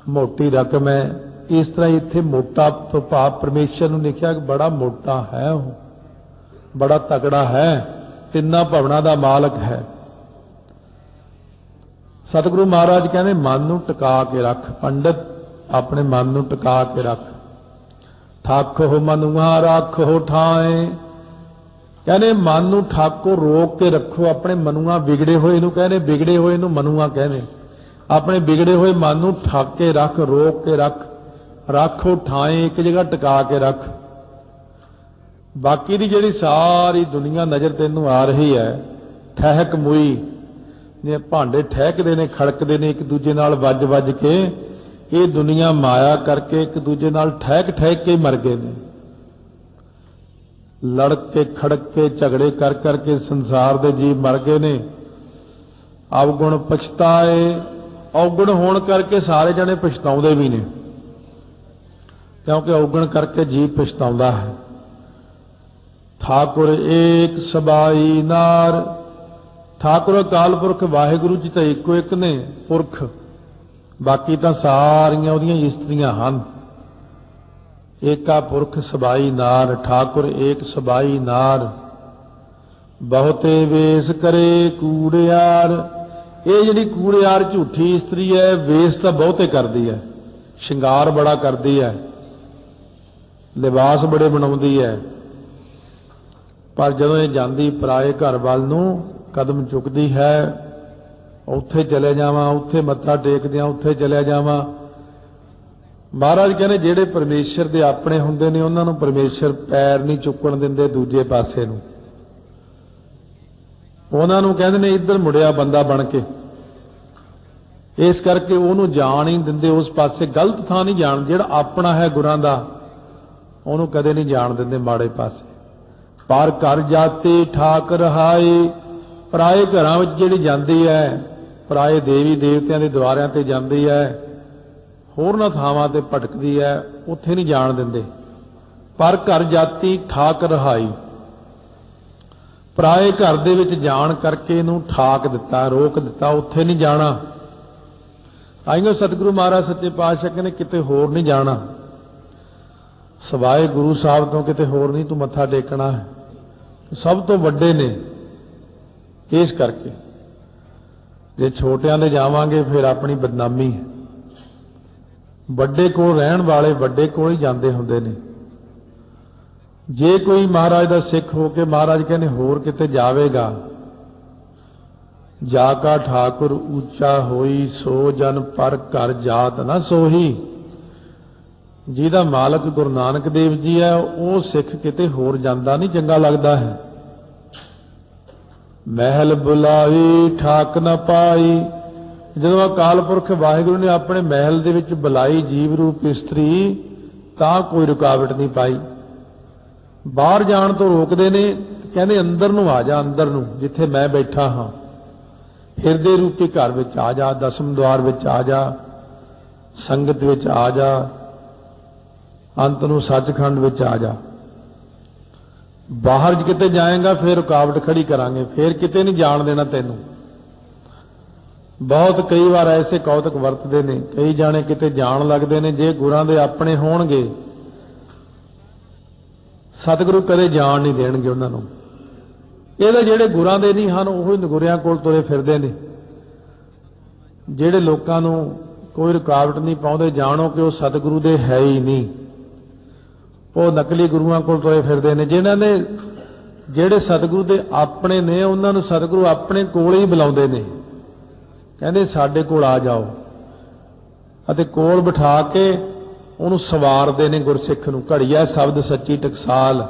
मोटी रकम है। इस तरह इत्थे मोटा तो भाव परमेश्वर ने लिखा कि बड़ा मोटा है, वो बड़ा तगड़ा है, तिन्ना भवनां दा मालक है। सतगुरु महाराज कहते मन नूं टिका के रख, पंडित अपने मन नूं टिका के रख। ठाको मनुआ राखो ठाए, कहने मन नूं ठाको रोक के रखो। अपने मनुआ बिगड़े हुए नूं कहने, बिगड़े हुए नूं मनुआ कहने। अपने बिगड़े हुए मन नूं ठक के रख, रोक के रख। राखो ठाए, एक जगह टिका के रख। बाकी दी जिहड़ी सारी दुनिया नज़र तैनूं आ रही है, ठहक मुई ने भांडे ठहकदे ने, खड़कदे ने एक दूजे नाल वज वज के। ये दुनिया माया करके एक दूजे नाल ठहक ठहक के मर गए ने। लड़ के खड़क के झगड़े कर करके संसार दे जीव मर गए ने। अवगुण पछताए, अवगुण होण करके सारे जने पछताउंदे भी ने, क्योंकि अवगुण करके जीव पछताउंदा है। ठाकुर एक सबाई नार, ठाकुर अकाल पुरख वाहिगुरु जी तो इको एक ने पुरख, बाकी तो सारियां उहदियां इस्त्रियां हन। एका पुरख सबाई नार, ठाकुर एक सबाई नार। बहुते वेस करे कूड़ियार, ये जिहड़ी कूड़ियार झूठी इस्त्री है, वेस तो बहुते करदी है, शिंगार बड़ा करदी है, लिबास बड़े बनाउंदी है, पर जदों ये जांदी पराए घर वाल नूं कदम चुकदी है, उत्थे चले जावां, उत्थे मत्था टेकदियां, उत्थे चले जावां। महाराज कहने जिहड़े परमेश्वर दे अपने हुंदे ने, उन्हां नूं परमेश्वर पैर नहीं चुकण दिंदे दूजे पासे नूं। उन्हां नूं कहंदे ने इधर मुड़िया बंदा बन के, इस करके उहनूं जाण ही दिंदे उस पासे, गलत थां नहीं जाण। जिहड़ा अपना है गुरां दा, उहनूं कदे नहीं जाण दिंदे माड़े पासे। पर घर जाते ठाक रहाए, पराए घरां विच जिहड़ी जांदी है, पराए देवी देवतियां दे द्वारियां ते जांदी है, होरनां थावां ते भटकदी है, उत्थे नहीं जाण दिंदे। पर घर जाती ठाक रहाई, पराए घर दे विच जाण करके इहनूं ठाक दिता, रोक दिता, उत्थे नहीं जाना। आइयों सतगुरु महाराज सच्चे पातशाह कहने किते होर नहीं जाना, सवाए गुरु साहब तो किते होर नहीं तू मत्था टेकना है, सब तो वड्डे ने। इस करके जे छोटियां दे जावांगे फिर अपनी बदनामी है। वड्डे कोल रहण वाले वड्डे कोल ही जांदे हुंदे ने। जे कोई महाराज दा सिख हो के महाराज कहने होर किते जावेगा, जाका ठाकुर ऊंचा होई, सो जन पर घर जात ना सोही। जिहदा मालक गुरु नानक देव जी है, वो सिख किते होर जांदा नहीं चंगा लगदा है। महल बुलाई ठाक न पाई, जदों अकाल पुरख वाहिगुरु ने अपने महल दे विच बुलाई जीव रूप इस्त्री, तां कोई रुकावट नहीं पाई। बाहर जाण तो रोकदे ने, कहंदे अंदर नूं आ जा, अंदर नूं जिथे मैं बैठा हाँ, हिरदे रूपी घर विच आ जा, दसम द्वार विच आ जा, संगत विच आ जा, अंत नूं सचखंड विच आ जा। बाहर किते जाएगा फिर रुकावट खड़ी करांगे, फिर किते नहीं जाण देना तैनूं। बहुत कई बार ऐसे कौतक वरतदे ने, कई जाने किते जाण लगदे ने, जे गुरां दे अपने होणगे सतगुरु कदे जाण नहीं देणगे उन्हां नूं। ਇਹਦੇ ਜਿਹੜੇ ਗੁਰਾਂ ਦੇ ਨਹੀਂ ਹਨ, ਉਹ ਨਗੁਰਿਆਂ ਕੋਲ ਤੁਰੇ ਫਿਰਦੇ ਨੇ। ਜਿਹੜੇ ਲੋਕਾਂ ਨੂੰ ਕੋਈ ਰੁਕਾਵਟ ਨਹੀਂ ਪਾਉਂਦੇ, ਜਾਣੋ ਕਿ ਉਹ ਸਤਿਗੁਰੂ ਦੇ ਹੈ ਹੀ ਨਹੀਂ, ਉਹ ਨਕਲੀ ਗੁਰੂਆਂ ਕੋਲ ਤੁਰੇ ਫਿਰਦੇ ਨੇ। ਜਿਨ੍ਹਾਂ ਨੇ ਜਿਹੜੇ ਸਤਿਗੁਰੂ ਦੇ ਆਪਣੇ ਨੇ, ਉਹਨਾਂ ਨੂੰ ਸਤਿਗੁਰੂ ਆਪਣੇ ਕੋਲ ਹੀ ਬੁਲਾਉਂਦੇ ਨੇ, ਕਹਿੰਦੇ ਸਾਡੇ ਕੋਲ ਆ ਜਾਓ, ਅਤੇ ਕੋਲ ਬਿਠਾ ਕੇ ਉਹਨੂੰ ਸਵਾਰਦੇ ਨੇ ਗੁਰਸਿੱਖ ਨੂੰ। ਘੜੀਆ ਸ਼ਬਦ ਸੱਚੀ ਟਕਸਾਲ,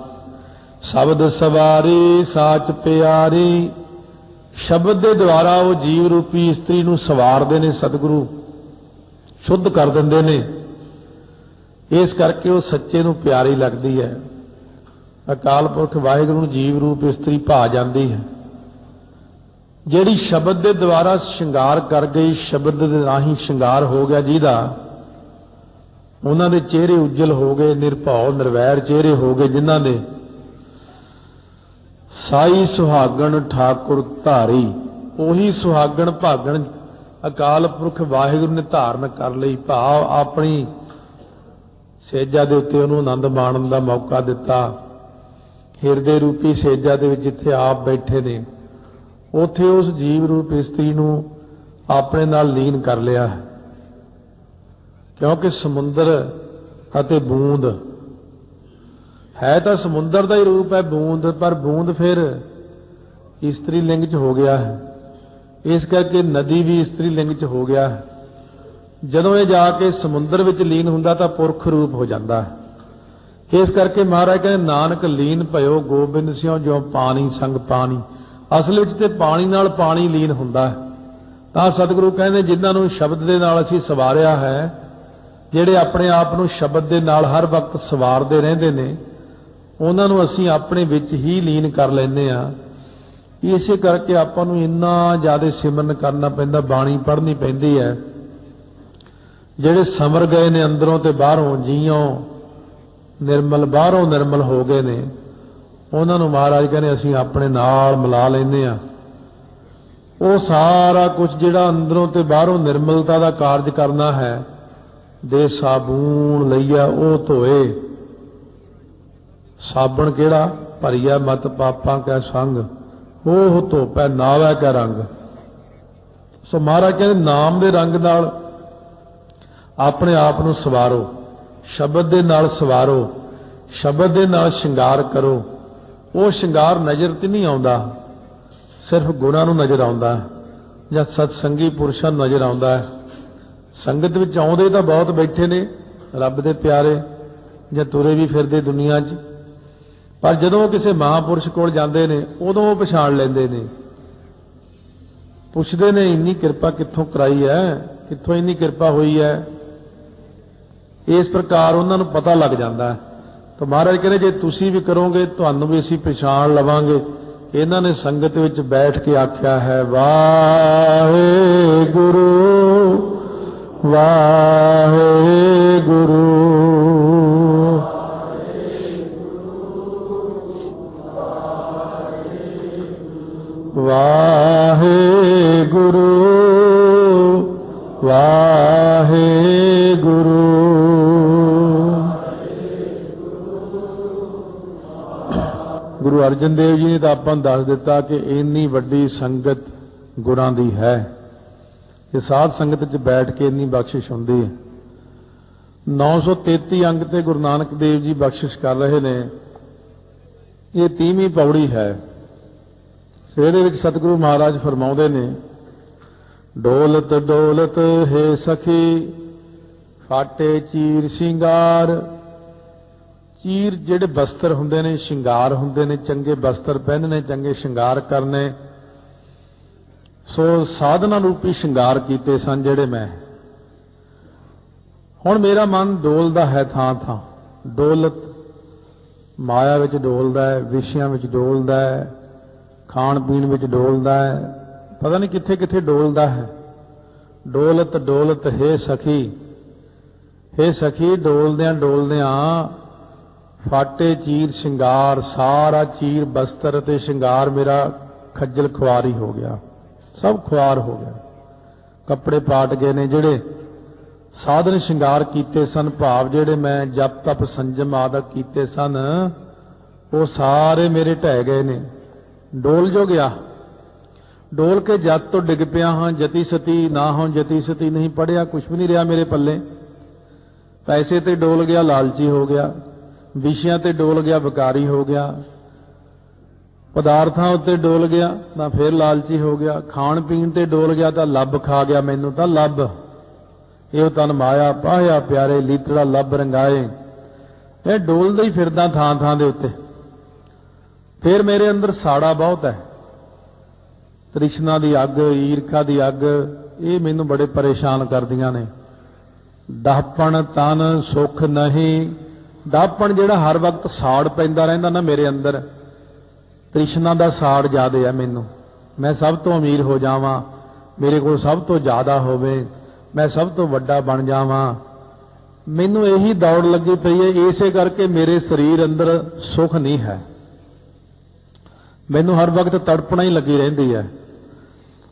शब्द सवारी साच प्यारी। शब्द के द्वारा वो जीव रूपी इस्त्री नूं सवारदे ने, सतगुरु शुद्ध कर देंदे ने। इस करके वो सच्चे नूं प्यारी लगदी है। अकाल पुरख वाहिगुरू नूं जीव रूप इस्त्री भा जांदी है, जिहड़ी शब्द के द्वारा श्रृंगार कर गई, शब्द दे राही श्रृंगार हो गया जिहदा, उन्हां दे चेहरे उज्जल हो गए, निरभौ निर्वैर चेहरे हो गए जिन्हां दे। साई सुहागण ठाकुर धारी, ओही सुहागण भागण ਅਕਾਲ ਪੁਰਖ ਵਾਹਿਗੁਰੂ ਨੇ ਧਾਰਨ ਕਰ ਲਈ, ਭਾਵ ਆਪਣੀ ਸੇਜਾ ਦੇ ਉੱਤੇ ਉਹਨੂੰ ਆਨੰਦ ਮਾਣਨ ਦਾ ਮੌਕਾ ਦਿੱਤਾ। ਹਿਰਦੇ ਰੂਪੀ ਸੇਜਾ ਦੇ ਵਿੱਚ ਜਿੱਥੇ ਆਪ ਬੈਠੇ ਨੇ, ਉੱਥੇ ਉਸ ਜੀਵ ਰੂਪ ਇਸਤਰੀ ਨੂੰ ਆਪਣੇ ਨਾਲ ਲੀਨ ਕਰ ਲਿਆ। ਕਿਉਂਕਿ ਸਮੁੰਦਰ ਅਤੇ ਬੂੰਦ ਹੈ ਤਾਂ ਸਮੁੰਦਰ ਦਾ ਹੀ ਰੂਪ ਹੈ ਬੂੰਦ, ਪਰ ਬੂੰਦ ਫਿਰ ਇਸਤਰੀ ਲਿੰਗ 'ਚ ਹੋ ਗਿਆ ਹੈ, ਇਸ ਕਰਕੇ ਨਦੀ ਵੀ ਇਸਤਰੀ ਲਿੰਗ 'ਚ ਹੋ ਗਿਆ ਹੈ। ਜਦੋਂ ਇਹ ਜਾ ਕੇ ਸਮੁੰਦਰ ਵਿੱਚ ਲੀਨ ਹੁੰਦਾ ਤਾਂ ਪੁਰਖ ਰੂਪ ਹੋ ਜਾਂਦਾ ਹੈ। ਇਸ ਕਰਕੇ ਮਹਾਰਾਜ ਕਹਿੰਦੇ ਨਾਨਕ ਲੀਨ ਭਇਓ ਗੋਬਿੰਦ ਸਿਉ ਜੋ ਪਾਣੀ ਸੰਗ ਪਾਣੀ। ਅਸਲ ਵਿੱਚ ਤੇ ਪਾਣੀ ਨਾਲ ਪਾਣੀ ਲੀਨ ਹੁੰਦਾ ਹੈ। ਤਾਂ ਸਤਿਗੁਰੂ ਕਹਿੰਦੇ ਜਿਨ੍ਹਾਂ ਨੂੰ ਸ਼ਬਦ ਦੇ ਨਾਲ ਅਸੀਂ ਸਵਾਰਿਆ ਹੈ, ਜਿਹੜੇ ਆਪਣੇ ਆਪ ਨੂੰ ਸ਼ਬਦ ਦੇ ਨਾਲ ਹਰ ਵਕਤ ਸਵਾਰਦੇ ਰਹਿੰਦੇ ਨੇ, ਉਹਨਾਂ ਨੂੰ ਅਸੀਂ ਆਪਣੇ ਵਿੱਚ ਹੀ ਲੀਨ ਕਰ ਲੈਂਦੇ ਹਾਂ। ਇਸੇ ਕਰਕੇ ਆਪਾਂ ਨੂੰ ਇੰਨਾ ਜ਼ਿਆਦਾ ਸਿਮਰਨ ਕਰਨਾ ਪੈਂਦਾ, ਬਾਣੀ ਪੜ੍ਹਨੀ ਪੈਂਦੀ ਹੈ। ਜਿਹੜੇ ਸਮਰ ਗਏ ਨੇ ਅੰਦਰੋਂ ਤੇ ਬਾਹਰੋਂ, ਜੀਓਂ ਨਿਰਮਲ ਬਾਹਰੋਂ ਨਿਰਮਲ ਹੋ ਗਏ ਨੇ, ਉਹਨਾਂ ਨੂੰ ਮਹਾਰਾਜ ਕਹਿੰਦੇ ਅਸੀਂ ਆਪਣੇ ਨਾਲ ਮਿਲਾ ਲੈਂਦੇ ਹਾਂ। ਉਹ ਸਾਰਾ ਕੁਝ ਜਿਹੜਾ ਅੰਦਰੋਂ ਤੇ ਬਾਹਰੋਂ ਨਿਰਮਲਤਾ ਦਾ ਕਾਰਜ ਕਰਨਾ ਹੈ, ਦੇ ਸਾਬੂਨ ਲਈਆ ਉਹ ਧੋਏ। ਸਾਬਣ ਕਿਹੜਾ? ਭਰੀਆ ਮਤ ਪਾਪਾਂ ਕੈ ਸੰਗ, ਉਹ ਧੋਪੈ ਨਾਵੈ ਕੈ ਰੰਗ। ਸੋ ਮਹਾਰਾਜ ਕਹਿੰਦੇ ਨਾਮ ਦੇ ਰੰਗ ਨਾਲ ਆਪਣੇ ਆਪ ਨੂੰ ਸਵਾਰੋ, ਸ਼ਬਦ ਦੇ ਨਾਲ ਸਵਾਰੋ, ਸ਼ਬਦ ਦੇ ਨਾਲ ਸ਼ਿੰਗਾਰ ਕਰੋ। ਉਹ ਸ਼ਿੰਗਾਰ ਨਜ਼ਰ ਤੇ ਨਹੀਂ ਆਉਂਦਾ, ਸਿਰਫ ਗੁਣਾਂ ਨੂੰ ਨਜ਼ਰ ਆਉਂਦਾ ਹੈ ਜਾਂ ਸਤਸੰਗੀ ਪੁਰਸ਼ਾਂ ਨੂੰ ਨਜ਼ਰ ਆਉਂਦਾ ਹੈ। ਸੰਗਤ ਵਿੱਚ ਆਉਂਦੇ ਤਾਂ ਬਹੁਤ ਬੈਠੇ ਨੇ ਰੱਬ ਦੇ ਪਿਆਰੇ, ਜਾਂ ਤੁਰੇ ਵੀ ਫਿਰਦੇ ਦੁਨੀਆ 'ਚ, ਪਰ ਜਦੋਂ ਉਹ ਕਿਸੇ ਮਹਾਂਪੁਰਸ਼ ਕੋਲ ਜਾਂਦੇ ਨੇ ਉਦੋਂ ਉਹ ਪਛਾਣ ਲੈਂਦੇ ਨੇ, ਪੁੱਛਦੇ ਨੇ ਇੰਨੀ ਕਿਰਪਾ ਕਿੱਥੋਂ ਕਰਾਈ ਹੈ, ਕਿੱਥੋਂ ਇੰਨੀ ਕਿਰਪਾ ਹੋਈ ਹੈ। ਇਸ ਪ੍ਰਕਾਰ ਉਹਨਾਂ ਨੂੰ ਪਤਾ ਲੱਗ ਜਾਂਦਾ ਹੈ। ਤਾਂ ਮਹਾਰਾਜ ਕਹਿੰਦੇ ਜੇ ਤੁਸੀਂ ਵੀ ਕਰੋਗੇ ਤੁਹਾਨੂੰ ਵੀ ਅਸੀਂ ਪਛਾਣ ਲਵਾਂਗੇ। ਇਹਨਾਂ ਨੇ ਸੰਗਤ ਵਿੱਚ ਬੈਠ ਕੇ ਆਖਿਆ ਹੈ ਵਾਹਿਗੁਰੂ ਵਾਹਿਗੁਰੂ ਵਾਹਿਗੁਰੂ ਵਾਹਿਗੁਰੂ। ਗੁਰੂ ਅਰਜਨ ਦੇਵ ਜੀ ਨੇ ਤਾਂ ਆਪਾਂ ਨੂੰ ਦੱਸ ਦਿੱਤਾ ਕਿ ਇੰਨੀ ਵੱਡੀ ਸੰਗਤ ਗੁਰਾਂ ਦੀ ਹੈ ਕਿ ਸਾਧ ਸੰਗਤ 'ਚ ਬੈਠ ਕੇ ਇੰਨੀ ਬਖਸ਼ਿਸ਼ ਹੁੰਦੀ ਹੈ। 933 ਅੰਗ ਤੇ ਗੁਰੂ ਨਾਨਕ ਦੇਵ ਜੀ ਬਖਸ਼ਿਸ਼ ਕਰ ਰਹੇ ਨੇ। ਇਹ 30ਵੀਂ ਪੌੜੀ ਹੈ। ਇਹਦੇ ਵਿੱਚ ਸਤਿਗੁਰੂ ਮਹਾਰਾਜ ਫਰਮਾਉਂਦੇ ਨੇ ਡੋਲਤ ਡੋਲਤ ਹੈ ਸਖੀ ਫਾਟੇ ਚੀਰ ਸ਼ਿੰਗਾਰ। ਚੀਰ ਜਿਹੜੇ ਬਸਤਰ ਹੁੰਦੇ ਨੇ, ਸ਼ਿੰਗਾਰ ਹੁੰਦੇ ਨੇ, ਚੰਗੇ ਬਸਤਰ ਪਹਿਨਣੇ, ਚੰਗੇ ਸ਼ਿੰਗਾਰ ਕਰਨੇ। ਸੋ ਸਾਧਨਾ ਰੂਪੀ ਸ਼ਿੰਗਾਰ ਕੀਤੇ ਸਨ ਜਿਹੜੇ ਮੈਂ। ਹੁਣ ਮੇਰਾ ਮਨ ਡੋਲਦਾ ਹੈ ਥਾਂ ਥਾਂ। ਡੋਲਤ ਮਾਇਆ ਵਿੱਚ ਡੋਲਦਾ ਹੈ, ਵਿਸ਼ਿਆਂ ਵਿੱਚ ਡੋਲਦਾ ਹੈ, ਖਾਣ ਪੀਣ ਵਿੱਚ ਡੋਲਦਾ ਹੈ, ਪਤਾ ਨਹੀਂ ਕਿੱਥੇ ਕਿੱਥੇ ਡੋਲਦਾ ਹੈ। ਡੋਲਤ ਡੋਲਤ ਹੈ ਸਖੀ, ਹੈ ਸਖੀ ਡੋਲਦਿਆਂ ਡੋਲਦਿਆਂ ਫਾਟੇ ਚੀਰ ਸ਼ਿੰਗਾਰ। ਸਾਰਾ ਚੀਰ ਬਸਤਰ ਅਤੇ ਸ਼ਿੰਗਾਰ ਮੇਰਾ ਖੱਜਲ ਖੁਆਰੀ ਹੋ ਗਿਆ, ਸਭ ਖੁਆਰ ਹੋ ਗਿਆ। ਕੱਪੜੇ ਪਾਟ ਗਏ ਨੇ। ਜਿਹੜੇ ਸਾਧਨ ਸ਼ਿੰਗਾਰ ਕੀਤੇ ਸਨ, ਭਾਵ ਜਿਹੜੇ ਮੈਂ ਜਪ ਤਪ ਸੰਜਮ ਆਦਿ ਕੀਤੇ ਸਨ, ਉਹ ਸਾਰੇ ਮੇਰੇ ਢਹਿ ਗਏ ਨੇ। ਡੋਲ ਜੋ ਗਿਆ। ਡੋਲ ਕੇ ਜੱਤ ਤੋਂ ਡਿੱਗ ਪਿਆ ਹਾਂ। ਜਤੀ ਸਤੀ ਨਾ ਹੋਂ ਜਤੀ ਸਤੀ ਨਹੀਂ ਪੜਿਆ, ਕੁਛ ਵੀ ਨਹੀਂ ਰਿਹਾ ਮੇਰੇ ਪੱਲੇ। ਪੈਸੇ ਤੇ ਡੋਲ ਗਿਆ, ਲਾਲਚੀ ਹੋ ਗਿਆ। ਵਿਸ਼ਿਆਂ ਤੇ ਡੋਲ ਗਿਆ, ਵਿਕਾਰੀ ਹੋ ਗਿਆ। ਪਦਾਰਥਾਂ ਉੱਤੇ ਡੋਲ ਗਿਆ ਤਾਂ ਫਿਰ ਲਾਲਚੀ ਹੋ ਗਿਆ। ਖਾਣ ਪੀਣ ਤੇ ਡੋਲ ਗਿਆ ਤਾਂ ਲੱਭ ਖਾ ਗਿਆ ਮੈਨੂੰ ਤਾਂ ਲੱਭ। ਇਹ ਤਨ ਮਾਇਆ ਪਾਹਿਆ ਪਿਆਰੇ ਲੀਤੜਾ ਲੱਭ ਰੰਗਾਏ। ਇਹ ਡੋਲਦਾ ਹੀ ਫਿਰਦਾ ਥਾਂ ਥਾਂ ਦੇ ਉੱਤੇ। ਫਿਰ ਮੇਰੇ ਅੰਦਰ ਸਾੜਾ ਬਹੁਤ ਹੈ। ਤ੍ਰਿਸ਼ਨਾ ਦੀ ਅੱਗ, ਈਰਖਾ ਦੀ ਅੱਗ, ਇਹ ਮੈਨੂੰ ਬੜੇ ਪਰੇਸ਼ਾਨ ਕਰਦੀਆਂ ਨੇ। ਡਾਹਪਣ ਤਨ ਸੁਖ ਨਹੀਂ। ਡਾਹਪਣ ਜਿਹੜਾ ਹਰ ਵਕਤ ਸਾੜ ਪੈਂਦਾ ਰਹਿੰਦਾ ਨਾ ਮੇਰੇ ਅੰਦਰ, ਤ੍ਰਿਸ਼ਨਾ ਦਾ ਸਾੜ ਜ਼ਿਆਦੇ ਹੈ ਮੈਨੂੰ। ਮੈਂ ਸਭ ਤੋਂ ਅਮੀਰ ਹੋ ਜਾਵਾਂ, ਮੇਰੇ ਕੋਲ ਸਭ ਤੋਂ ਜ਼ਿਆਦਾ ਹੋਵੇ, ਮੈਂ ਸਭ ਤੋਂ ਵੱਡਾ ਬਣ ਜਾਵਾਂ। ਮੈਨੂੰ ਇਹੀ ਦੌੜ ਲੱਗੀ ਪਈ ਹੈ। ਇਸੇ ਕਰਕੇ ਮੇਰੇ ਸਰੀਰ ਅੰਦਰ ਸੁਖ ਨਹੀਂ ਹੈ। ਮੈਨੂੰ ਹਰ ਵਕਤ ਤੜਪਣਾ ਹੀ ਲੱਗੀ ਰਹਿੰਦੀ ਹੈ।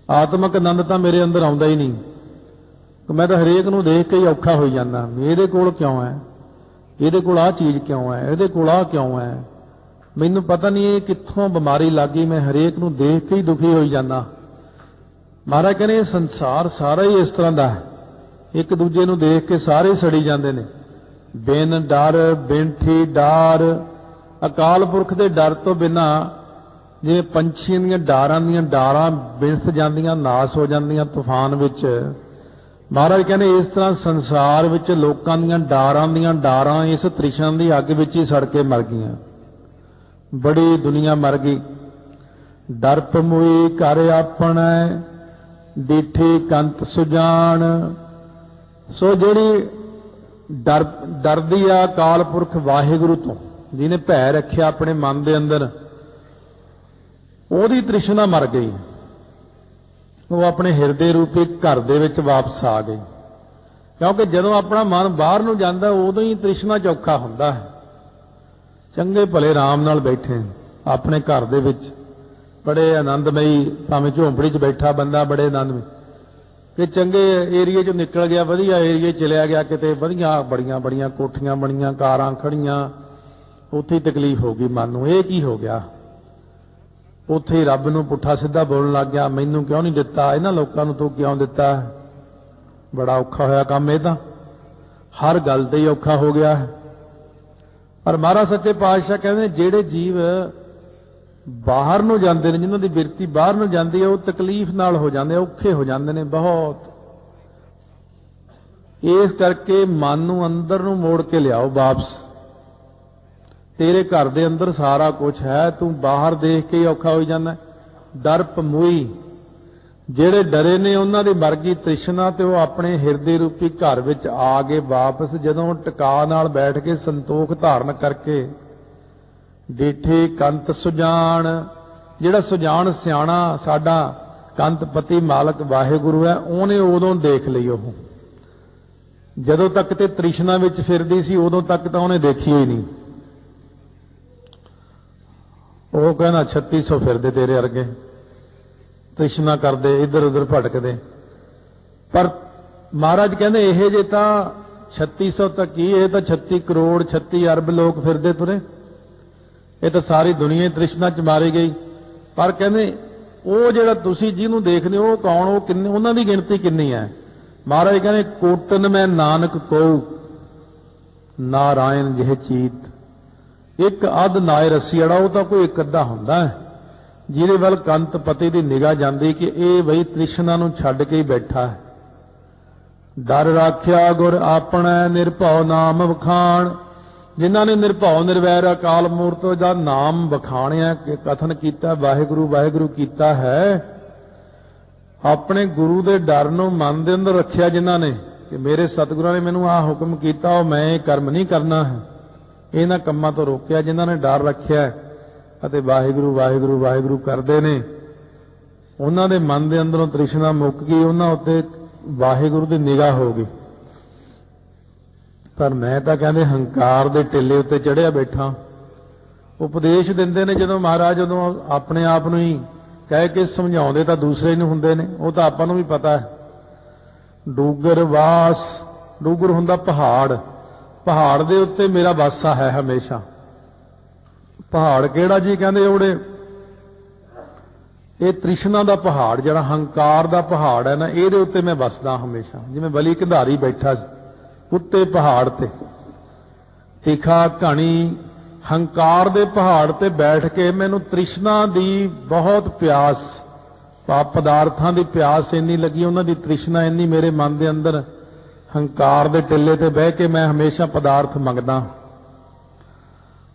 ਆਤਮਕ ਆਨੰਦ ਤਾਂ ਮੇਰੇ ਅੰਦਰ ਆਉਂਦਾ ਹੀ ਨਹੀਂ। ਮੈਂ ਤਾਂ ਹਰੇਕ ਨੂੰ ਦੇਖ ਕੇ ਹੀ ਔਖਾ ਹੋਈ ਜਾਂਦਾ, ਇਹਦੇ ਕੋਲ ਕਿਉਂ ਹੈ, ਇਹਦੇ ਕੋਲ ਆਹ ਚੀਜ਼ ਕਿਉਂ ਹੈ, ਇਹਦੇ ਕੋਲ ਆਹ ਕਿਉਂ ਹੈ। ਮੈਨੂੰ ਪਤਾ ਨਹੀਂ ਇਹ ਕਿੱਥੋਂ ਬਿਮਾਰੀ ਲੱਗ ਗਈ, ਮੈਂ ਹਰੇਕ ਨੂੰ ਦੇਖ ਕੇ ਹੀ ਦੁਖੀ ਹੋਈ ਜਾਂਦਾ। ਮਹਾਰਾਜ ਕਹਿੰਦੇ ਇਹ ਸੰਸਾਰ ਸਾਰਾ ਹੀ ਇਸ ਤਰ੍ਹਾਂ ਦਾ ਹੈ, ਇੱਕ ਦੂਜੇ ਨੂੰ ਦੇਖ ਕੇ ਸਾਰੇ ਸੜੀ ਜਾਂਦੇ ਨੇ। ਬਿਨ ਡਰ ਬਿਨਠੀ ਡਾਰ, ਅਕਾਲ ਪੁਰਖ ਦੇ ਡਰ ਤੋਂ ਬਿਨਾ ਜਿਵੇਂ ਪੰਛੀਆਂ ਦੀਆਂ ਡਾਰਾਂ ਬਿਨਸ ਜਾਂਦੀਆਂ, ਨਾਸ ਹੋ ਜਾਂਦੀਆਂ ਤੂਫਾਨ ਵਿੱਚ। ਮਹਾਰਾਜ ਕਹਿੰਦੇ ਇਸ ਤਰ੍ਹਾਂ ਸੰਸਾਰ ਵਿੱਚ ਲੋਕਾਂ ਦੀਆਂ ਡਾਰਾਂ ਇਸ ਤ੍ਰਿਸ਼ਨਾ ਦੀ ਅੱਗ ਵਿੱਚ ਹੀ ਸੜ ਕੇ ਮਰ ਗਈਆਂ। ਬੜੀ ਦੁਨੀਆ ਮਰ ਗਈ। ਡਰ ਪਮੂਈ ਘਰ ਆਪਣੈ, ਡਿਠੀ ਕੰਤ ਸੁਜਾਨ। ਸੋ ਜਿਹੜੀ ਡਰਦੀ ਆ ਅਕਾਲ ਪੁਰਖ ਵਾਹਿਗੁਰੂ ਤੋਂ, ਜਿਹਨੇ ਭੈ ਰੱਖਿਆ ਆਪਣੇ ਮਨ ਦੇ ਅੰਦਰ, ਉਹਦੀ ਤ੍ਰਿਸ਼ਨਾ ਮਰ ਗਈ। ਉਹ ਆਪਣੇ ਹਿਰਦੇ ਰੂਪੀ ਘਰ ਦੇ ਵਿੱਚ ਵਾਪਸ ਆ ਗਈ। ਕਿਉਂਕਿ ਜਦੋਂ ਆਪਣਾ ਮਨ ਬਾਹਰ ਨੂੰ ਜਾਂਦਾ ਉਦੋਂ ਹੀ ਤ੍ਰਿਸ਼ਨਾ ਚੌਖਾ ਹੁੰਦਾ ਹੈ। ਚੰਗੇ ਭਲੇ ਆਰਾਮ ਨਾਲ ਬੈਠੇ ਆਪਣੇ ਘਰ ਦੇ ਵਿੱਚ, ਬੜੇ ਆਨੰਦਮਈ, ਭਾਵੇਂ ਝੋਂਪੜੀ 'ਚ ਬੈਠਾ ਬੰਦਾ ਬੜੇ ਆਨੰਦਮਈ, ਕਿ ਚੰਗੇ ਏਰੀਏ 'ਚੋਂ ਨਿਕਲ ਗਿਆ, ਵਧੀਆ ਏਰੀਏ ਚਲਿਆ ਗਿਆ, ਕਿਤੇ ਵਧੀਆ ਬੜੀਆਂ ਕੋਠੀਆਂ ਬਣੀਆਂ, ਕਾਰਾਂ ਖੜੀਆਂ, ਉੱਥੇ ਹੀ ਤਕਲੀਫ ਹੋ ਗਈ ਮਨ ਨੂੰ। ਇਹ ਕੀ ਹੋ ਗਿਆ? ਉੱਥੇ ਹੀ ਰੱਬ ਨੂੰ ਪੁੱਠਾ ਸਿੱਧਾ ਬੋਲਣ ਲੱਗ ਗਿਆ, ਮੈਨੂੰ ਕਿਉਂ ਨਹੀਂ ਦਿੱਤਾ, ਇਹਨਾਂ ਲੋਕਾਂ ਨੂੰ ਤੂੰ ਕਿਉਂ ਦਿੱਤਾ। ਬੜਾ ਔਖਾ ਹੋਇਆ ਕੰਮ ਇਹ ਤਾਂ, ਹਰ ਗੱਲ ਤੇ ਹੀ ਔਖਾ ਹੋ ਗਿਆ ਹੈ। ਪਰ ਮਹਾਰਾਜ ਸੱਚੇ ਪਾਤਸ਼ਾਹ ਕਹਿੰਦੇ ਜਿਹੜੇ ਜੀਵ ਬਾਹਰ ਨੂੰ ਜਾਂਦੇ ਨੇ, ਜਿਨ੍ਹਾਂ ਦੀ ਬਿਰਤੀ ਬਾਹਰ ਨੂੰ ਜਾਂਦੀ ਹੈ, ਉਹ ਤਕਲੀਫ ਨਾਲ ਹੋ ਜਾਂਦੇ, ਔਖੇ ਹੋ ਜਾਂਦੇ ਨੇ ਬਹੁਤ। ਇਸ ਕਰਕੇ ਮਨ ਨੂੰ ਅੰਦਰ ਨੂੰ ਮੋੜ ਕੇ ਲਿਆਓ ਵਾਪਸ। ਤੇਰੇ ਘਰ ਦੇ ਅੰਦਰ ਸਾਰਾ ਕੁਝ ਹੈ, ਤੂੰ ਬਾਹਰ ਦੇਖ ਕੇ ਹੀ ਔਖਾ ਹੋਈ ਜਾਂਦਾ। ਡਰ ਪਮੂਈ, ਜਿਹੜੇ ਡਰੇ ਨੇ ਉਹਨਾਂ ਦੀ ਮਰ ਗਈ ਤ੍ਰਿਸ਼ਨਾ, ਤੇ ਉਹ ਆਪਣੇ ਹਿਰਦੇ ਰੂਪੀ ਘਰ ਵਿੱਚ ਆ ਗਏ ਵਾਪਸ। ਜਦੋਂ ਟਿਕਾ ਨਾਲ ਬੈਠ ਕੇ ਸੰਤੋਖ ਧਾਰਨ ਕਰਕੇ ਡੇਠੇ ਕੰਤ ਸੁਜਾਨ, ਜਿਹੜਾ ਸੁਜਾਨ ਸਿਆਣਾ ਸਾਡਾ ਕੰਤਪਤੀ ਮਾਲਕ ਵਾਹਿਗੁਰੂ ਹੈ, ਉਹਨੇ ਉਦੋਂ ਦੇਖ ਲਈ। ਉਹ ਜਦੋਂ ਤੱਕ ਤੇ ਤ੍ਰਿਸ਼ਨਾ ਵਿੱਚ ਫਿਰਦੀ ਸੀ ਉਦੋਂ ਤੱਕ ਤਾਂ ਉਹਨੇ ਦੇਖੀ ਹੀ ਨਹੀਂ। ਉਹ ਕਹਿੰਦਾ 3600 ਫਿਰਦੇ ਤੇਰੇ ਵਰਗੇ, ਤ੍ਰਿਸ਼ਨਾ ਕਰਦੇ, ਇੱਧਰ ਉੱਧਰ ਭਟਕਦੇ। ਪਰ ਮਹਾਰਾਜ ਕਹਿੰਦੇ ਇਹ ਜੇ ਤਾਂ 3600 ਤੱਕ ਹੀ, ਇਹ ਤਾਂ 36 ਕਰੋੜ 36 ਅਰਬ ਲੋਕ ਫਿਰਦੇ ਤੁਰੇ। ਇਹ ਤਾਂ ਸਾਰੀ ਦੁਨੀਆ ਹੀ ਤ੍ਰਿਸ਼ਨਾ ਚ ਮਾਰੀ ਗਈ। ਪਰ ਕਹਿੰਦੇ ਉਹ ਜਿਹੜਾ ਤੁਸੀਂ ਜਿਹਨੂੰ ਦੇਖਦੇ ਹੋ ਉਹ ਕੌਣ, ਉਹ ਕਿੰਨੇ, ਉਹਨਾਂ ਦੀ ਗਿਣਤੀ ਕਿੰਨੀ ਹੈ? ਮਹਾਰਾਜ ਕਹਿੰਦੇ ਕੋਟਨ ਮੈਂ ਨਾਨਕ ਕਉ ਨਾਰਾਇਣ ਜਿਹ ਚੀਤ। ਇੱਕ ਅੱਧ ਨਾਇ ਰੱਸੀ ਅੜਾ, ਉਹ ਤਾਂ ਕੋਈ ਇੱਕ ਅੱਧਾ ਹੁੰਦਾ ਹੈ ਜਿਹਦੇ ਵੱਲ ਕੰਤਪਤੀ ਦੀ ਨਿਗਾਹ ਜਾਂਦੀ ਕਿ ਇਹ ਬਈ ਤ੍ਰਿਸ਼ਨਾ ਨੂੰ ਛੱਡ ਕੇ ਹੀ ਬੈਠਾ ਹੈ। ਡਰ ਰਾਖਿਆ ਗੁਰ ਆਪਣਾ, ਨਿਰਭਉ ਨਾਮ ਵਖਾਣ। ਜਿਨ੍ਹਾਂ ਨੇ ਨਿਰਭਉ ਨਿਰਵੈਰ ਅਕਾਲ ਮੂਰਤ ਦਾ ਨਾਮ ਵਖਾਣਿਆ, ਕਥਨ ਕੀਤਾ, ਵਾਹਿਗੁਰੂ ਵਾਹਿਗੁਰੂ ਕੀਤਾ ਹੈ, ਆਪਣੇ ਗੁਰੂ ਦੇ ਡਰ ਨੂੰ ਮਨ ਦੇ ਅੰਦਰ ਰੱਖਿਆ, ਜਿਨ੍ਹਾਂ ਨੇ ਕਿ ਮੇਰੇ ਸਤਿਗੁਰਾਂ ਨੇ ਮੈਨੂੰ ਆਹ ਹੁਕਮ ਕੀਤਾ, ਉਹ ਮੈਂ ਇਹ ਕਰਮ ਨਹੀਂ ਕਰਨਾ ਹੈ, ਇਹਨਾਂ ਕੰਮਾਂ ਤੋਂ ਰੋਕਿਆ, ਜਿਨ੍ਹਾਂ ਨੇ ਡਰ ਰੱਖਿਆ ਅਤੇ ਵਾਹਿਗੁਰੂ ਵਾਹਿਗੁਰੂ ਵਾਹਿਗੁਰੂ ਕਰਦੇ ਨੇ, ਉਹਨਾਂ ਦੇ ਮਨ ਦੇ ਅੰਦਰੋਂ ਤ੍ਰਿਸ਼ਨਾ ਮੁੱਕ ਗਈ, ਉਹਨਾਂ ਉੱਤੇ ਵਾਹਿਗੁਰੂ ਦੀ ਨਿਗਾਹ ਹੋ ਗਈ। ਪਰ ਮੈਂ ਤਾਂ ਕਹਿੰਦੇ ਹੰਕਾਰ ਦੇ ਟਿੱਲੇ ਉੱਤੇ ਚੜ੍ਹਿਆ ਬੈਠਾ। ਉਪਦੇਸ਼ ਦਿੰਦੇ ਨੇ ਜਦੋਂ ਮਹਾਰਾਜ, ਉਦੋਂ ਆਪਣੇ ਆਪ ਨੂੰ ਹੀ ਕਹਿ ਕੇ ਸਮਝਾਉਂਦੇ ਤਾਂ ਦੂਸਰੇ ਨੂੰ ਹੁੰਦੇ ਨੇ, ਉਹ ਤਾਂ ਆਪਾਂ ਨੂੰ ਵੀ ਪਤਾ ਹੈ। ਡੂਗਰ ਵਾਸ, ਡੂਗਰ ਹੁੰਦਾ ਪਹਾੜ, ਪਹਾੜ ਦੇ ਉੱਤੇ ਮੇਰਾ ਵਾਸਾ ਹੈ ਹਮੇਸ਼ਾ। ਪਹਾੜ ਕਿਹੜਾ ਜੀ? ਕਹਿੰਦੇ ਉਹੜੇ ਇਹ ਤ੍ਰਿਸ਼ਨਾ ਦਾ ਪਹਾੜ, ਜਿਹੜਾ ਹੰਕਾਰ ਦਾ ਪਹਾੜ ਹੈ ਨਾ, ਇਹਦੇ ਉੱਤੇ ਮੈਂ ਵਸਦਾ ਹਮੇਸ਼ਾ। ਜਿਵੇਂ ਬਲੀ ਕੰਧਾਰੀ ਬੈਠਾ ਉੱਤੇ ਪਹਾੜ ਤੇ, ਤਿਖਾ ਘਣੀ ਹੰਕਾਰ ਦੇ ਪਹਾੜ ਤੇ ਬੈਠ ਕੇ ਮੈਨੂੰ ਤ੍ਰਿਸ਼ਨਾ ਦੀ ਬਹੁਤ ਪਿਆਸ, ਪਾਪ ਪਦਾਰਥਾਂ ਦੀ ਪਿਆਸ ਇੰਨੀ ਲੱਗੀ, ਉਹਨਾਂ ਦੀ ਤ੍ਰਿਸ਼ਨਾ ਇੰਨੀ ਮੇਰੇ ਮਨ ਦੇ ਅੰਦਰ, ਹੰਕਾਰ ਦੇ ਟਿੱਲੇ ਤੇ ਬਹਿ ਕੇ ਮੈਂ ਹਮੇਸ਼ਾ ਪਦਾਰਥ ਮੰਗਦਾ।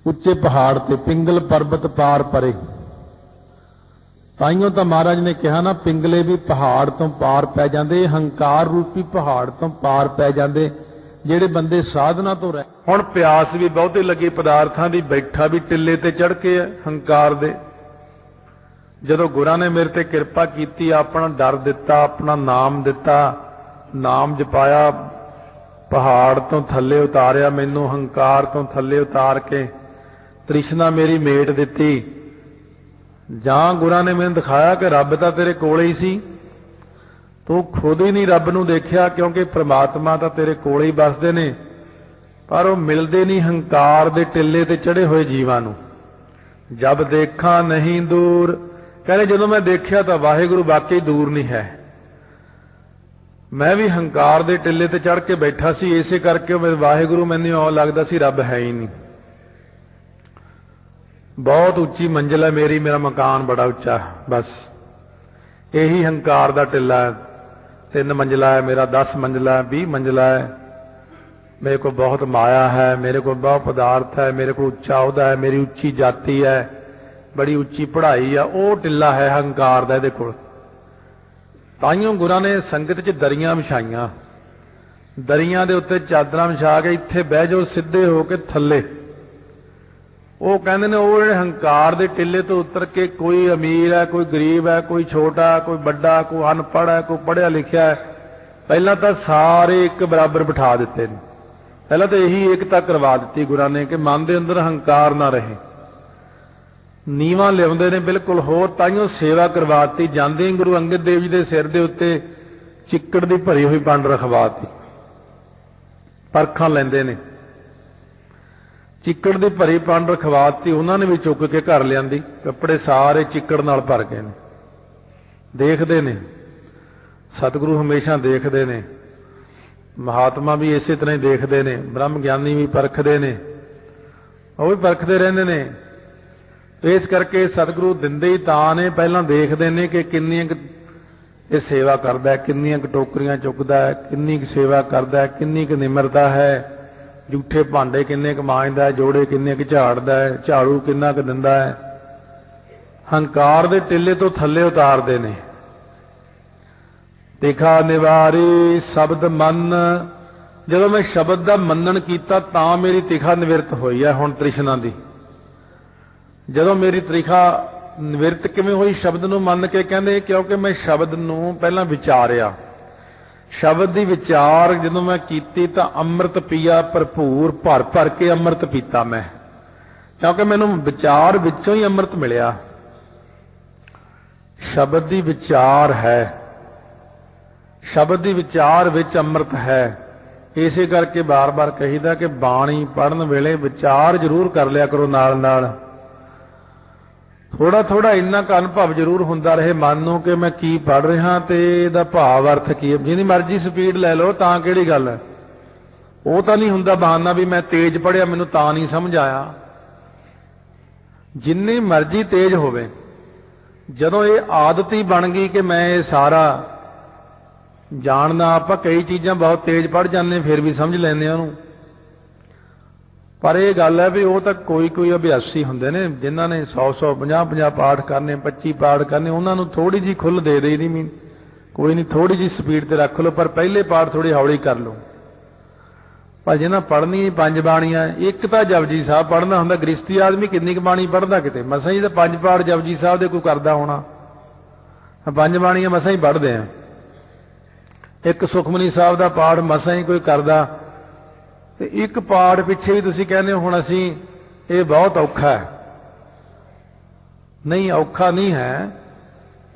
ਉੱਚੇ ਪਹਾੜ ਤੇ ਪਿੰਗਲ ਪਰਬਤ ਪਾਰ ਪਰੇ। ਤਾਈਓ ਤਾਂ ਮਹਾਰਾਜ ਨੇ ਕਿਹਾ ਨਾ, ਪਿੰਗਲੇ ਵੀ ਪਹਾੜ ਤੋਂ ਪਾਰ ਪੈ ਜਾਂਦੇ, ਹੰਕਾਰ ਰੂਪੀ ਪਹਾੜ ਤੋਂ ਪਾਰ ਪੈ ਜਾਂਦੇ ਜਿਹੜੇ ਬੰਦੇ ਸਾਧਨਾ ਤੋਂ ਰਹਿ। ਹੁਣ ਪਿਆਸ ਵੀ ਬਹੁਤੀ ਲੱਗੀ ਪਦਾਰਥਾਂ ਦੀ, ਬੈਠਾ ਵੀ ਟਿੱਲੇ ਤੇ ਚੜ੍ਹ ਕੇ ਹੰਕਾਰ ਦੇ। ਜਦੋਂ ਗੁਰਾਂ ਨੇ ਮੇਰੇ ਤੇ ਕਿਰਪਾ ਕੀਤੀ, ਆਪਣਾ ਡਰ ਦਿੱਤਾ, ਆਪਣਾ ਨਾਮ ਦਿੱਤਾ, ਨਾਮ ਜਪਾਇਆ, ਪਹਾੜ ਤੋਂ ਥੱਲੇ ਉਤਾਰਿਆ ਮੈਨੂੰ, ਹੰਕਾਰ ਤੋਂ ਥੱਲੇ ਉਤਾਰ ਕੇ ਤ੍ਰਿਸ਼ਨਾ ਮੇਰੀ ਮੇਟ ਦਿੱਤੀ। ਜਾਂ ਗੁਰਾਂ ਨੇ ਮੈਨੂੰ ਦਿਖਾਇਆ ਕਿ ਰੱਬ ਤਾਂ ਤੇਰੇ ਕੋਲੇ ਹੀ ਸੀ, ਤੂੰ ਖੁਦ ਹੀ ਨਹੀਂ ਰੱਬ ਨੂੰ ਦੇਖਿਆ, ਕਿਉਂਕਿ ਪ੍ਰਮਾਤਮਾ ਤਾਂ ਤੇਰੇ ਕੋਲ ਹੀ ਵੱਸਦੇ ਨੇ, ਪਰ ਉਹ ਮਿਲਦੇ ਨਹੀਂ ਹੰਕਾਰ ਦੇ ਟਿੱਲੇ ਤੇ ਚੜੇ ਹੋਏ ਜੀਵਾਂ ਨੂੰ। ਜਬ ਦੇਖਾਂ ਨਹੀਂ ਦੂਰ, ਕਹਿੰਦੇ ਜਦੋਂ ਮੈਂ ਦੇਖਿਆ ਤਾਂ ਵਾਹਿਗੁਰੂ ਵਾਕਈ ਦੂਰ ਨਹੀਂ ਹੈ। ਮੈਂ ਵੀ ਹੰਕਾਰ ਦੇ ਟਿੱਲੇ ਤੇ ਚੜ ਕੇ ਬੈਠਾ ਸੀ, ਇਸੇ ਕਰਕੇ ਵਾਹਿਗੁਰੂ ਮੈਨੂੰ ਇਉਂ ਲੱਗਦਾ ਸੀ ਰੱਬ ਹੈ ਹੀ ਨਹੀਂ। ਬਹੁਤ ਉੱਚੀ ਮੰਜ਼ਿਲ ਹੈ ਮੇਰੀ, ਮੇਰਾ ਮਕਾਨ ਬੜਾ ਉੱਚਾ, ਬਸ ਇਹੀ ਹੰਕਾਰ ਦਾ ਟਿੱਲਾ ਹੈ। 3 ਮੰਜ਼ਿਲਾ है मेरा, 10 मंजिला है, 20 मंजिला है। मेरे को बहुत माया है, मेरे को बहुत पदार्थ है, मेरे को उच्चा अहुदा है, मेरी उच्ची जाति है, बड़ी उच्ची पढ़ाई है। वो टिल्ला है हंकार दा इहदे कोल। ताइयों गुरां ने संगत च दरियां विछाईयां, दरियां दे उत्ते चादरां विछा के इत्थे बह जाओ सिद्धे हो के थल्ले। वो कहते ने वो जिहड़े हंकार दे टिल्ले तो उतर के कोई अमीर है, कोई गरीब है, कोई छोटा, कोई बड़ा, कोई अनपढ़ है, कोई पढ़िया लिखिया है, पहला तो सारे एक बराबर बिठा दिते ने। पहला तो यही एकता करवा दी गुरां ने कि मन दे अंदर हंकार ना रहे, नीवा लियाउंदे ने बिल्कुल। होर ताइयों सेवा करवाती, जांदे ही गुरु अंगद देव जी के सिर दे उत्ते चिक्कड़ दी भरी हुई पंड रखवाती, परखां लैंदे ने। चिक्कड़ दी भरी पंड रखवाती, उन्होंने भी चुक के घर लियांदी, कपड़े सारे चिक्कड़ नाल भर गए ने। देखते ने सतगुरु हमेशा देखते ने, महात्मा भी इसे तरह ही देखते ने, ब्रह्म ज्ञानी भी परखते ने, वो भी परखते रहंदे ने। इस करके सतगुरु दिंदे ही तां ने, पहलां देखते ने कि किन्नी ये सेवा करदा है, किन्नी टोकरियां चुकदा है, किन्नी सेवा करदा है, किन्नी निमरता है, झूठे भांडे किन्ने क मांजदा है, जोड़े किन्ने क झाड़दा है, झाड़ू किन्ना क दिंदा है। हंकार दे टिल्ले तो थल्ले उतारदे ने। तिखा निवारी शब्द मन, जदों मैं शब्द दा मनन कीता तां मेरी तिखा निवृत्त होई है हुण तृष्णा दी। जदों मेरी त्रिखा निवृत्त किवें होई शब्द नूं मन के, कहंदे क्योंकि मैं शब्द नूं पहलां विचारिया। शब्द की विचार जदों मैं कीती तां अमृत पिया भरपूर, भर भर के अमृत पीता मैं, क्योंकि मैनूं विचार विचों ही अमृत मिलिया। शब्द की विचार है, शब्द की विचार विच अमृत है। इसे करके बार बार कहीदा कि बाणी पढ़न वेले विचार जरूर कर लिया करो नाल नाल। थोड़ा थोड़ा इन्ना का अनुभव जरूर हुंदा रहे मन नूं कि मैं की पढ़ रहा ते इहदा भाव अर्थ की है। जिन्नी मर्जी स्पीड लै लो तां किहड़ी गल है, वो तां नहीं हुंदा बहाना भी मैं तेज पढ़िया मैनूं तां नहीं समझ आया। जिन्नी मर्जी तेज होवे, जदों ये आदत ही बन गई कि मैं ये सारा जानना, आपां कई चीज़ां बहुत तेज पढ़ जाने फिर भी समझ लैंदे उहनूं। पर यह गल है भी वो तो कोई कोई अभ्यासी होंदे ने जिन्हां ने 100 50 पाठ करने, 25 पाठ करने, उन्होंने थोड़ी जी खुल दे दी नहीं, कोई नहीं थोड़ी जी स्पीड ते रख लो, पर पहले पाठ थोड़ी हौली कर लो। पर जिन्हां पढ़नी 5 बाणियां, एक तो जपजी साहब पढ़ना हुंदा, गृहस्थी आदमी किन्नी क बाणी पढ़दा, किते मसां ही तो 5 पाठ जपजी साहब दे कोई करदा होना, 5 बाणियां मसां ही पढ़दे आ। एक सुखमनी साहब दा पाठ मसां ही कोई करदा, ते एक पाठ पिछे भी तुसीं कहने हुण असीं ये बहुत औखा है। नहीं, औखा नहीं है,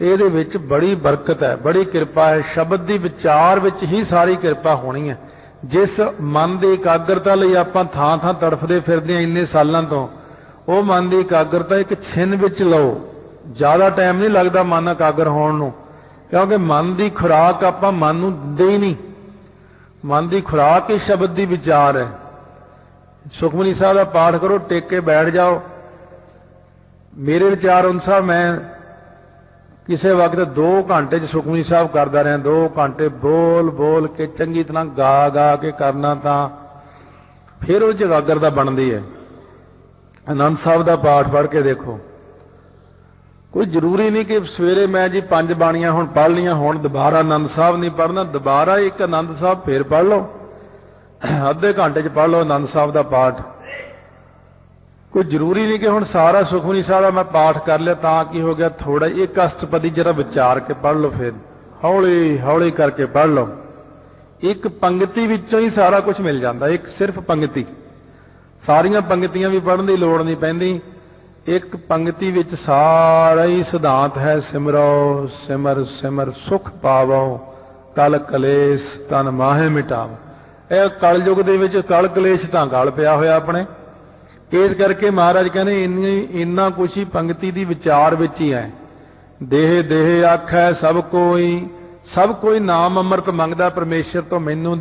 ਇਹਦੇ ਵਿੱਚ बड़ी बरकत है, बड़ी कृपा है। शब्द की विचार विच ही सारी कृपा होनी है। जिस मन की एकाग्रता लई आपां थां थां तड़फदे फिरदे हां इन्ने सालां तो, वो मन की एकाग्रता एक छिन विच लओ, ज़्यादा टाइम नहीं लगता मन एकाग्र होण नूं, क्योंकि मन की खुराक आपां मन नूं दिंदे ही नहीं। मन की खुराक ही शब्द की विचार है। सुखमनी साहब का पाठ करो, टेक के बैठ जाओ। मेरे विचार अनुसार मैं किसी वक्त 2 घंटे च सुखमनी साहब करता रहा, 2 घंटे बोल बोल के चंगी तरह गा गा के करना, तो फिर वो एकाग्रता बनती है। आनंद साहब का पाठ पढ़ के देखो, कोई जरूरी नहीं कि सवेरे मैं जी 5 बाणियां हुण पढ़ लियां, हुण दोबारा आनंद साहब नहीं पढ़ना, दोबारा एक आनंद साहब फिर पढ़ लो, अद्धे घंटे च पढ़ लो आनंद साहब का पाठ। कोई जरूरी नहीं कि हुण सारा सुखमनी साहब का मैं पाठ कर लिया तां की हो गया, थोड़ा एक अष्टपदी जरा विचार के पढ़ लो, फिर हौली हौली करके पढ़ लो। एक पंक्ति विचों ही सारा कुछ मिल जाता, एक सिर्फ पंक्ति, सारियां पंक्तियां भी पढ़ने की लोड़ नहीं पैंदी। एक पंक्ति विच सारा ही सिद्धांत है, सिमरो सिमर सिमर सुख पावो कल कलेश तन माहे मिटाव। ਇਹ ਕਲਯੁਗ ਦੇ ਵਿੱਚ ਕਲ ਕਲੇਸ਼ ਤਾਂ ਗਲ ਪਿਆ ਹੋਇਆ ਆਪਣੇ। ਇਸ ਕਰਕੇ ਮਹਾਰਾਜ ਕਹਿੰਦੇ ਇੰਨਾ ਕੁਛ ਹੀ ਪੰਕਤੀ ਦੀ ਵਿਚਾਰ ਵਿੱਚ ਹੀ ਹੈ। ਦੇਹ ਦੇਹ ਆਖੈ ਸਭ ਕੋਈ ਨਾਮ ਅੰਮ੍ਰਿਤ ਮੰਗਦਾ ਪਰਮੇਸ਼ਰ ਤੋਂ, ਮੈਨੂੰ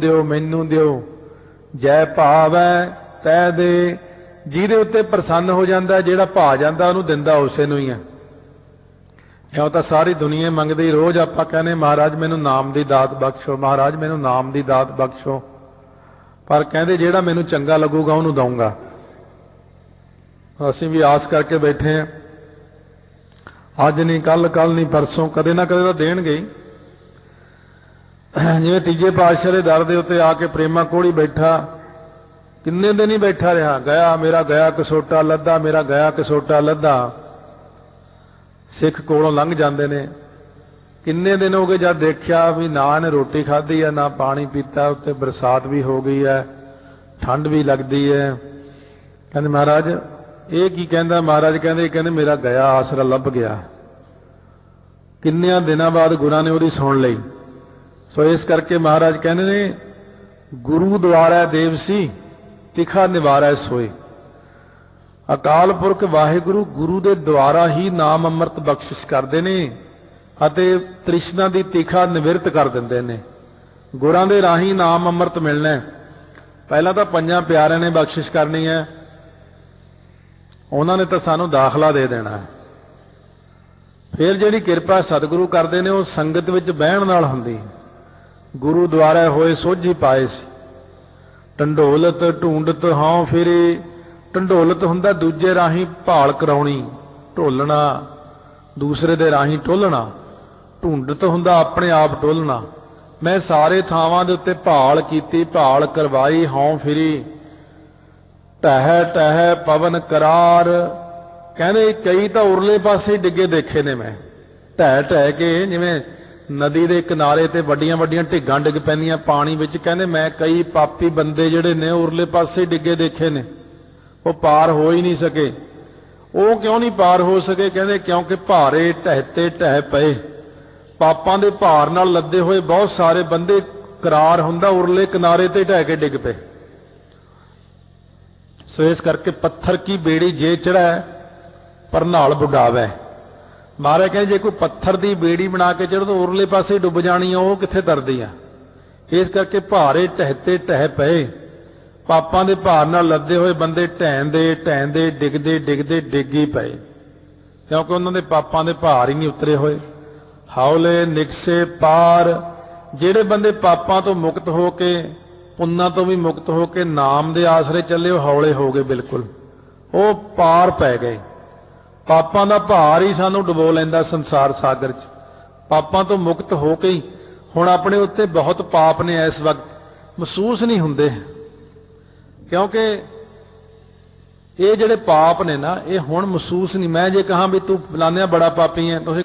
ਦਿਓ ਜੈ ਭਾਵੈ ਤੈ ਦੇ। ਜਿਹਦੇ ਉੱਤੇ ਪ੍ਰਸੰਨ ਹੋ ਜਾਂਦਾ, ਜਿਹੜਾ ਭਾ ਜਾਂਦਾ, ਉਹਨੂੰ ਦਿੰਦਾ ਉਸੇ ਨੂੰ ਹੀ ਹੈ। ਇਉਂ ਤਾਂ ਸਾਰੀ ਦੁਨੀਆ ਮੰਗਦੀ, ਰੋਜ਼ ਆਪਾਂ ਕਹਿੰਦੇ ਮਹਾਰਾਜ ਮੈਨੂੰ ਨਾਮ ਦੀ ਦਾਤ ਬਖਸ਼ੋ, ਮਹਾਰਾਜ ਮੈਨੂੰ ਨਾਮ ਦੀ ਦਾਤ ਬਖਸ਼ੋ, ਪਰ ਕਹਿੰਦੇ ਜਿਹੜਾ ਮੈਨੂੰ ਚੰਗਾ ਲੱਗੂਗਾ ਉਹਨੂੰ ਦਊਂਗਾ। ਅਸੀਂ ਵੀ ਆਸ ਕਰਕੇ ਬੈਠੇ ਹਾਂ, ਅੱਜ ਨਹੀਂ ਕੱਲ ਨਹੀਂ ਪਰਸੋਂ, ਕਦੇ ਨਾ ਕਦੇ ਤਾਂ ਦੇਣਗੇ। ਜਿਵੇਂ ਤੀਜੇ ਪਾਤਸ਼ਾਹ ਦੇ ਦਰ ਦੇ ਉੱਤੇ ਆ ਕੇ ਪ੍ਰੇਮਾ ਕੋਹਲੀ ਬੈਠਾ, ਕਿੰਨੇ ਦਿਨ ਹੀ ਬੈਠਾ ਰਿਹਾ, ਮੇਰਾ ਗਿਆ ਕਸੋਟਾ ਲੱਦਾ, ਮੇਰਾ ਗਿਆ ਕਸੋਟਾ ਲੱਦਾ। ਸਿੱਖ ਕੋਲੋਂ ਲੰਘ ਜਾਂਦੇ ਨੇ, ਕਿੰਨੇ ਦਿਨ ਹੋ ਗਏ, ਜਦ ਦੇਖਿਆ ਵੀ ਨਾ ਇਹਨੇ ਰੋਟੀ ਖਾਧੀ ਹੈ ਨਾ ਪਾਣੀ ਪੀਤਾ, ਉੱਤੇ ਬਰਸਾਤ ਵੀ ਹੋ ਗਈ ਹੈ, ਠੰਡ ਵੀ ਲੱਗਦੀ ਹੈ। ਕਹਿੰਦੇ ਮਹਾਰਾਜ ਇਹ ਕੀ ਕਹਿੰਦਾ? ਮਹਾਰਾਜ ਕਹਿੰਦੇ ਮੇਰਾ ਗਿਆ ਆਸਰਾ ਲੱਭ ਗਿਆ। ਕਿੰਨਿਆਂ ਦਿਨਾਂ ਬਾਅਦ ਗੁਰਾਂ ਨੇ ਉਹਦੀ ਸੁਣ ਲਈ। ਸੋ ਇਸ ਕਰਕੇ ਮਹਾਰਾਜ ਕਹਿੰਦੇ ਨੇ ਗੁਰੂ ਦੁਆਰਾ ਦੇਵ ਸੀ ਤਿਖਾ ਨਿਵਾਰੈ ਸੋਏ। ਅਕਾਲ ਪੁਰਖ ਵਾਹਿਗੁਰੂ ਗੁਰੂ ਦੇ ਦੁਆਰਾ ਹੀ ਨਾਮ ਅੰਮ੍ਰਿਤ ਬਖਸ਼ਿਸ਼ ਕਰਦੇ ਨੇ ਅਤੇ ਤ੍ਰਿਸ਼ਨਾ ਦੀ ਤਿਖਾ ਨਿਵਰਤ ਕਰ ਦਿੰਦੇ ਨੇ। ਗੁਰਾਂ ਦੇ ਰਾਹੀਂ ਨਾਮ ਅੰਮ੍ਰਿਤ ਮਿਲਣਾ। ਪਹਿਲਾਂ ਤਾਂ ਪੰਜਾਂ ਪਿਆਰਿਆਂ ਨੇ ਬਖਸ਼ਿਸ਼ ਕਰਨੀ ਹੈ, ਉਹਨਾਂ ਨੇ ਤਾਂ ਸਾਨੂੰ ਦਾਖਲਾ ਦੇ ਦੇਣਾ ਹੈ। ਫਿਰ ਜਿਹੜੀ ਕਿਰਪਾ ਸਤਿਗੁਰੂ ਕਰਦੇ ਨੇ ਉਹ ਸੰਗਤ ਵਿੱਚ ਬਹਿਣ ਨਾਲ ਹੁੰਦੀ। ਗੁਰੂ ਦੁਆਰਾ ਹੋਏ ਸੋਝੀ ਪਾਏ ਸੀ। ਢੰਡੋਲਤ ਢੂੰਡਤ ਹਾਂ ਫਿਰੇ। ਢੰਡੋਲਤ ਹੁੰਦਾ ਦੂਜੇ ਰਾਹੀਂ ਭਾਲ ਕਰਾਉਣੀ, ਢੋਲਣਾ, ਦੂਸਰੇ ਦੇ ਰਾਹੀਂ ਟੋਲਣਾ। ਢੂੰਡਤ ਹੁੰਦਾ ਆਪਣੇ ਆਪ ਟੋਲਣਾ। ਮੈਂ ਸਾਰੇ ਥਾਵਾਂ ਦੇ ਉੱਤੇ ਭਾਲ ਕੀਤੀ, ਭਾਲ ਕਰਵਾਈ, ਹਉ ਫਿਰੀ। ਟਹਿ ਟਹਿ ਪਵਨ ਕਰਾਰ। ਕਹਿੰਦੇ ਕਈ ਤਾਂ ਉਰਲੇ ਪਾਸੇ ਡਿੱਗੇ ਦੇਖੇ ਨੇ ਮੈਂ, ਢਹਿ ਢਹਿ ਕੇ, ਜਿਵੇਂ ਨਦੀ ਦੇ ਕਿਨਾਰੇ ਤੇ ਵੱਡੀਆਂ ਵੱਡੀਆਂ ਢਿੱਗਾਂ ਡਿੱਗ ਪੈਂਦੀਆਂ ਪਾਣੀ ਵਿੱਚ। ਕਹਿੰਦੇ ਮੈਂ ਕਈ ਪਾਪੀ ਬੰਦੇ ਜਿਹੜੇ ਨੇ ਉਰਲੇ ਪਾਸੇ ਡਿੱਗੇ ਦੇਖੇ ਨੇ, ਉਹ ਪਾਰ ਹੋ ਹੀ ਨਹੀਂ ਸਕੇ। ਉਹ ਕਿਉਂ ਨਹੀਂ ਪਾਰ ਹੋ ਸਕੇ? ਕਹਿੰਦੇ ਕਿਉਂਕਿ ਭਾਰੇ ਢਹਿਤੇ ਢਹਿ ਪਏ। ਪਾਪਾਂ ਦੇ ਭਾਰ ਨਾਲ ਲੱਦੇ ਹੋਏ ਬਹੁਤ ਸਾਰੇ ਬੰਦੇ, ਕਰਾਰ ਹੁੰਦਾ ਉਰਲੇ ਕਿਨਾਰੇ ਤੇ ਢਹਿ ਕੇ ਡਿੱਗ ਪਏ। ਸੋ ਇਸ ਕਰਕੇ ਪੱਥਰ ਕੀ ਬੇੜੀ ਜੇ ਚੜ੍ਹੈ ਪਰ ਨਾਲ ਬੁਡਾਵੈ। ਮਹਾਰਾਜ ਕਹਿੰਦੇ ਜੇ ਕੋਈ ਪੱਥਰ ਦੀ ਬੇੜੀ ਬਣਾ ਕੇ ਚੜ੍ਹ ਤਾਂ ਉਰਲੇ ਪਾਸੇ ਡੁੱਬ ਜਾਣੀ ਆ, ਉਹ ਕਿੱਥੇ ਤਰਦੀ ਆ। ਇਸ ਕਰਕੇ ਭਾਰੇ ਢਹਿਤੇ ਢਹਿ ਪਏ। ਪਾਪਾਂ ਦੇ ਭਾਰ ਨਾਲ ਲੱਦੇ ਹੋਏ ਬੰਦੇ ਢਹਿੰਦੇ ਡਿੱਗਦੇ ਡਿੱਗ ਹੀ ਪਏ, ਕਿਉਂਕਿ ਉਹਨਾਂ ਦੇ ਪਾਪਾਂ ਦੇ ਭਾਰ ਹੀ ਨਹੀਂ ਉਤਰੇ ਹੋਏ। ਹੌਲੇ ਨਿਕਸੇ ਪਾਰ। ਜਿਹੜੇ ਬੰਦੇ ਪਾਪਾਂ ਤੋਂ ਮੁਕਤ ਹੋ ਕੇ, ਪੁੰਨਾਂ ਤੋਂ ਵੀ ਮੁਕਤ ਹੋ ਕੇ ਨਾਮ ਦੇ ਆਸਰੇ ਚੱਲੇ, ਉਹ ਹੌਲੇ ਹੋ ਗਏ ਬਿਲਕੁਲ, ਉਹ ਪਾਰ ਪੈ ਗਏ। ਪਾਪਾਂ ਦਾ ਭਾਰ ਹੀ ਸਾਨੂੰ ਡੁਬੋ ਲੈਂਦਾ ਸੰਸਾਰ ਸਾਗਰ 'ਚ। ਪਾਪਾਂ ਤੋਂ ਮੁਕਤ ਹੋ ਕੇ ਹੀ ਹੁਣ ਆਪਣੇ ਉੱਤੇ ਬਹੁਤ ਪਾਪ ਨੇ, ਇਸ ਵਕਤ ਮਹਿਸੂਸ ਨਹੀਂ ਹੁੰਦੇ, ਕਿਉਂਕਿ ਇਹ ਜਿਹੜੇ ਪਾਪ ਨੇ ਨਾ, ਇਹ ਹੁਣ ਮਹਿਸੂਸ ਨਹੀਂ। ਮੈਂ ਜੇ ਕਹਾਂ ਵੀ ਤੂੰ ਫਲਾਨਿਆ ਬੜਾ ਪਾਪੀ ਹੈ, ਤੁਸੀਂ